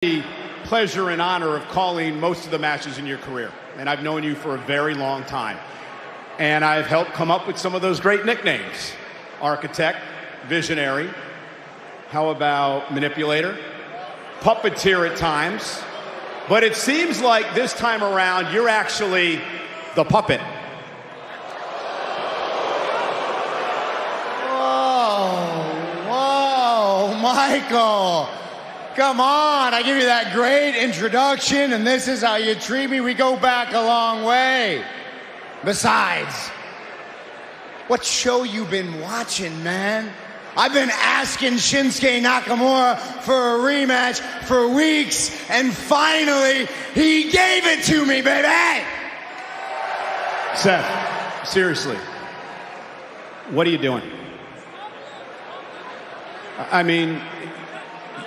The pleasure and honor of calling most of the matches in your career, and I've known you for a very long time, and I've helped come up with some of those great nicknames: architect, visionary, how about manipulator, puppeteer at times, but it seems like this time around you're actually the puppet. Whoa, Michael. Come on, I give you that great introduction, and this is how you treat me. We go back a long way. Besides, what show you been watching, man? I've been asking Shinsuke Nakamura for a rematch for weeks, and finally, he gave it to me, baby! Seth, seriously, what are you doing? I mean,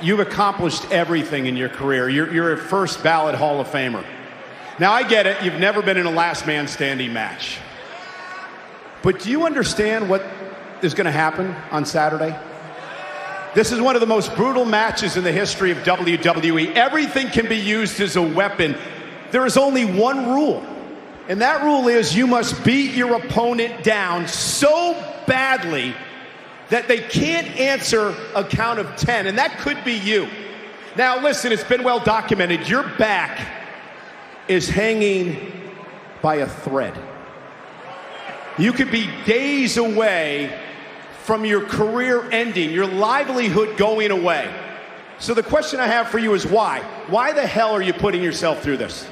you've accomplished everything in your career. You're a first ballot Hall of Famer. Now, I get it. You've never been in a last man standing match. But do you understand what is going to happen on Saturday? This is one of the most brutal matches in the history of WWE. Everything can be used as a weapon. There is only one rule, and that rule is you must beat your opponent down so badly that they can't answer a count of 10, and that could be you. Now, listen, it's been well documented. Your back is hanging by a thread. You could be days away from your career ending, your livelihood going away. So the question I have for you is why? Why the hell are you putting yourself through this?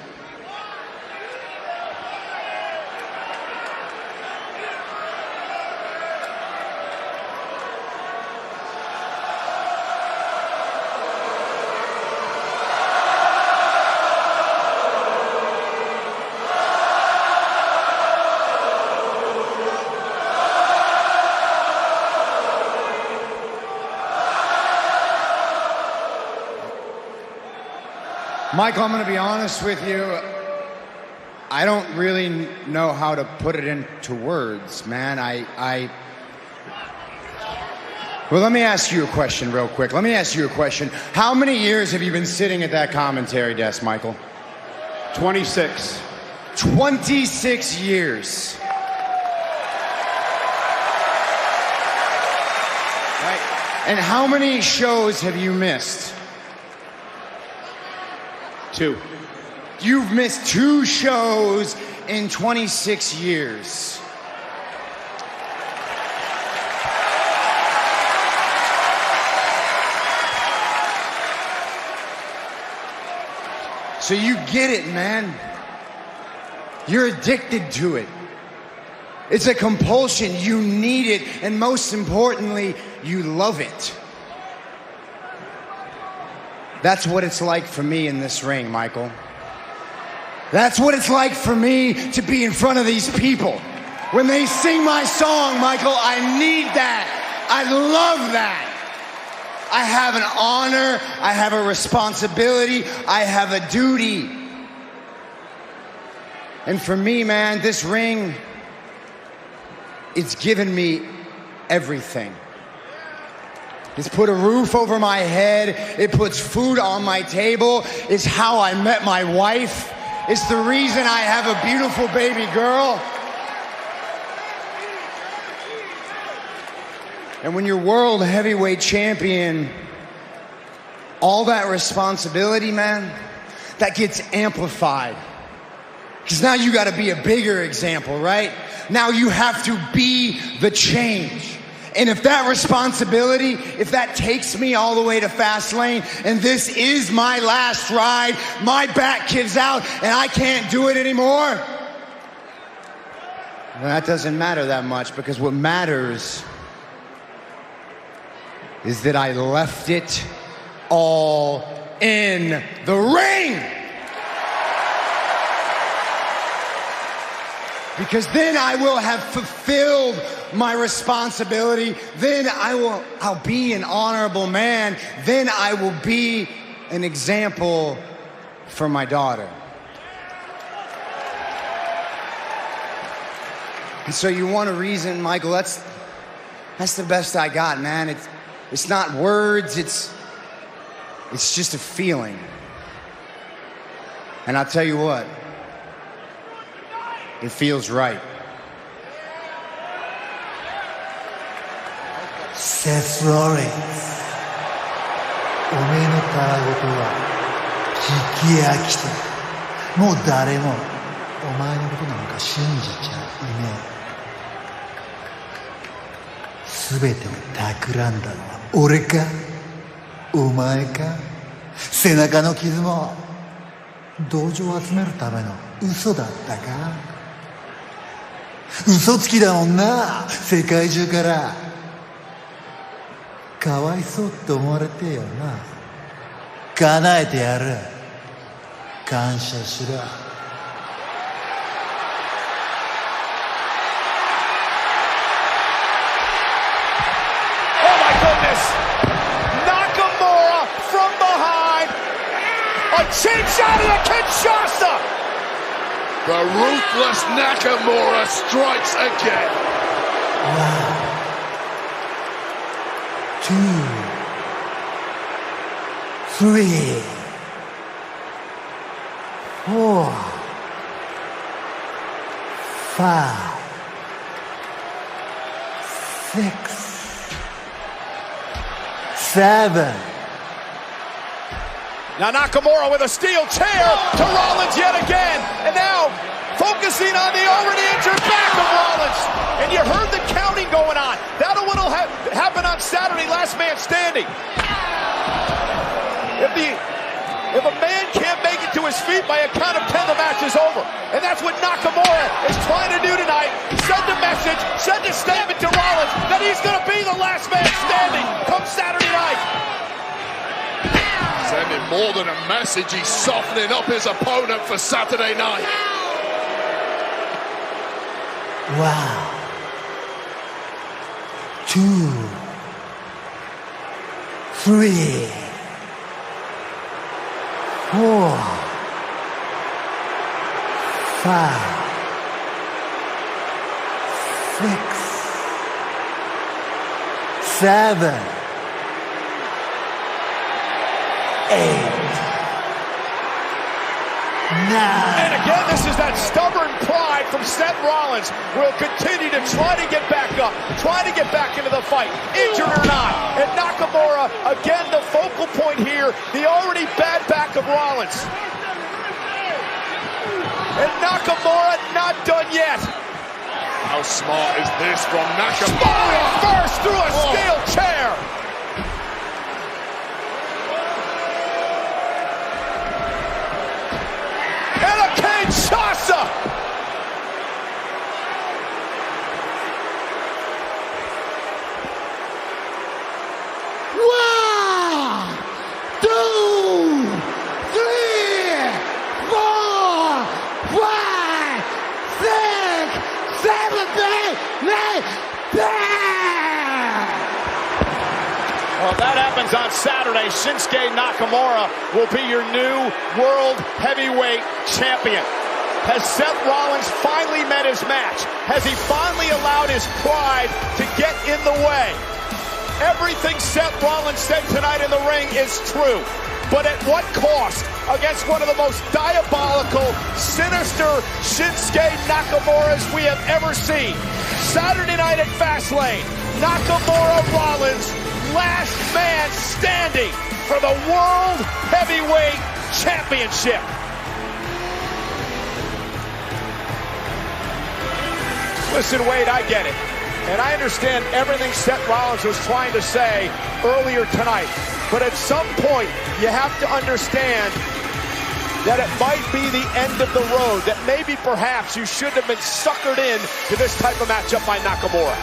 Michael, I'm going to be honest with you. I don't really know how to put it into words, man. Well, let me ask you a question real quick. Let me ask you a question. How many years have you been sitting at that commentary desk, Michael? 26. 26 years. Right. And how many shows have you missed? 2. You've missed 2 shows in 26 years. So you get it, man. You're addicted to it. It's a compulsion. You need it, and most importantly, you love it. That's what it's like for me in this ring, Michael. That's what it's like for me to be in front of these people. When they sing my song, Michael, I need that. I love that. I have an honor. I have a responsibility. I have a duty. And for me, man, this ring, it's given me everything. It's put a roof over my head. It puts food on my table. It's how I met my wife. It's the reason I have a beautiful baby girl. And when you're world heavyweight champion, all that responsibility, man, that gets amplified. Because now you got to be a bigger example, right? Now you have to be the change. And if that responsibility, if that takes me all the way to Fastlane, and this is my last ride, my back gives out, and I can't do it anymore, well, that doesn't matter that much, because what matters is that I left it all in the ring. Because then I will have fulfilled my responsibility. Then I'll be an honorable man. Then I will be an example for my daughter. And so you want a reason, Michael, that's the best I got, man. It's not words, It's just a feeling. And I'll tell you what, it feels right. Seth Rollins おめえのたわごとは聞き飽きた。もう誰もお前のことなんか信じちゃいねえ。全てを企んだのは俺かお前か。背中の傷も同情を集めるための嘘だったか。嘘つきだもんな、世界中から。かわいそうって思われてえよな。叶えてやる。感謝しろ。Oh my goodness! Nakamura from behind. A chin shot to the Kinshasa. The ruthless Nakamura strikes again. Wow. 2, 3, 4, 5, 6, 7. Now Nakamura with a steel chair to Rollins yet again. And now focusing on the already injured back of Rollins. And you heard the counting going on. That'll what'll happen on Saturday, last man standing. If a man can't make it to his feet by a count of 10, the match is over. And that's what Nakamura is trying to do tonight. Send a message, send a statement to Rollins that he's going to be the last man standing come Saturday night. Sending more than a message, he's softening up his opponent for Saturday night. Wow. 2, 3, 4, 5, 6, 7, 8, 9. And again, this is that stubborn pride from Seth Rollins. Will continue to try to get back up, try to get back into the fight, injured or not. And Nakamura, again, the focal point here, the already bad back of Rollins. And Nakamura not done yet. How smart is this from Nakamura? First through a steel chair. And a Kinshasa. One, 2, 3, 4, 5, 6, 7, 8, 9, 10. Well, if that happens on Saturday, Shinsuke Nakamura will be your new World Heavyweight Champion. Has Seth Rollins finally met his match? Has he finally allowed his pride to get in the way? Everything Seth Rollins said tonight in the ring is true. But at what cost? Against one of the most diabolical, sinister Shinsuke Nakamuras we have ever seen. Saturday night at Fastlane, Nakamura Rollins, last man standing for the World Heavyweight Championship. Listen, Wade, I get it. And I understand everything Seth Rollins was trying to say earlier tonight. But at some point, you have to understand that it might be the end of the road, that maybe perhaps you shouldn't have been suckered in to this type of matchup by Nakamura.